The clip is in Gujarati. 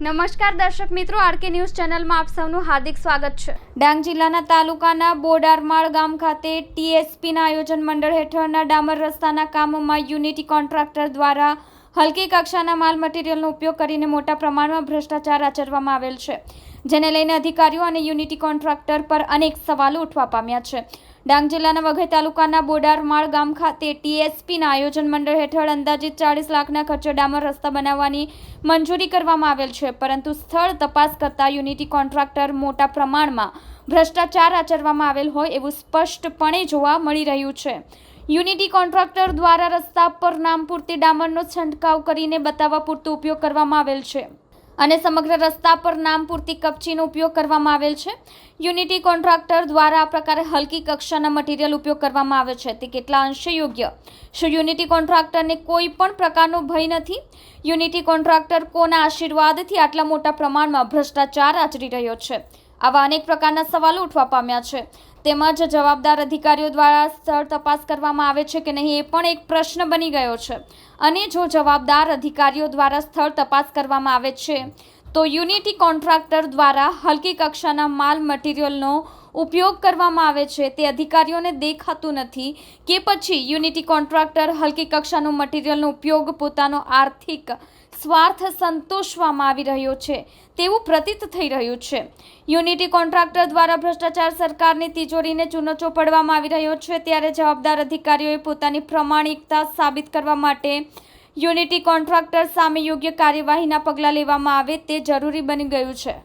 નમસ્કાર દર્શક મિત્રો, આરકે ન્યૂઝ ચેનલમાં આપ સૌનું હાર્દિક સ્વાગત છે। ડાંગ જિલ્લાના તાલુકાના બોડારમાળ ગામ ખાતે ટીએસપીના આયોજન મંડળ હેઠળના ડામર રસ્તાના કામોમાં યુનિટી કોન્ટ્રાક્ટર દ્વારા હલકી કક્ષાના માલ મટીરીયલનો ઉપયોગ કરીને મોટા પ્રમાણમાં ભ્રષ્ટાચાર આચરવામાં આવેલ છે, જેને લઈને અધિકારીઓ અને યુનિટી કોન્ટ્રાક્ટર પર અનેક સવાલો ઉઠવા પામ્યા છે। ડાંગ જિલ્લાના વઘઈ તાલુકાના બોડારમાળ ગામ ખાતે ટીએસપીના આયોજન મંડળ હેઠળ અંદાજિત 40 લાખના ખર્ચે ડામર રસ્તા બનાવવાની મંજૂરી કરવામાં આવેલ છે, પરંતુ સ્થળ તપાસ કરતા યુનિટી કોન્ટ્રાક્ટર મોટા પ્રમાણમાં ભ્રષ્ટાચાર આચરવામાં આવેલ હોય એવું સ્પષ્ટપણે જોવા મળી રહ્યું છે। યુનિટી કોન્ટ્રાક્ટર દ્વારા રસ્તા પર નામ પૂરતી ડામરનો છંટકાવ કરીને બતાવવા પૂરતો ઉપયોગ કરવામાં આવેલ છે અને સમગ્ર રસ્તા પર નામ પૂરતી કપચીનો ઉપયોગ કરવામાં આવેલ છે। યુનિટી કોન્ટ્રાક્ટર દ્વારા આ પ્રકારે હલકી કક્ષાના મટીરીયલ ઉપયોગ કરવામાં આવે છે તે કેટલા અંશે યોગ્ય? શું યુનિટી કોન્ટ્રાક્ટરને કોઈ પણ પ્રકારનો ભય નથી? યુનિટી કોન્ટ્રાક્ટર કોના આશીર્વાદથી આટલા મોટા પ્રમાણમાં ભ્રષ્ટાચાર આચરી રહ્યો છે? આવા અનેક પ્રકારના સવાલો ઉઠવા પામ્યા છે, તેમજ જવાબદાર અધિકારીઓ દ્વારા સ્થળ તપાસ કરવામાં આવે છે કે નહીં એ પણ એક પ્રશ્ન બની ગયો છે। અને જો જવાબદાર અધિકારીઓ દ્વારા સ્થળ તપાસ કરવામાં આવે છે તો યુનિટી કોન્ટ્રાક્ટર દ્વારા હલકી કક્ષાના માલ મટીરીયલનો ઉપયોગ કરવામાં આવે છે તે અધિકારીઓને દેખાતું નથી કે પછી યુનિટી કોન્ટ્રાક્ટર હલકી કક્ષાનો મટીરીયલનો ઉપયોગ પોતાનો આર્થિક સ્વાર્થ સંતોષવામાં આવી રહ્યો છે તેવું પ્રતીત થઈ રહ્યું છે। યુનિટી કોન્ટ્રાક્ટર દ્વારા ભ્રષ્ટાચાર સરકારની તિજોરીને ચૂનો ચોપડવામાં આવી રહ્યો છે, ત્યારે જવાબદાર અધિકારીઓએ પોતાની પ્રમાણિકતા સાબિત કરવા માટે યુનિટી કોન્ટ્રાક્ટર સામે યોગ્ય કાર્યવાહીના પગલાં લેવામાં આવે તે જરૂરી બની ગયું છે।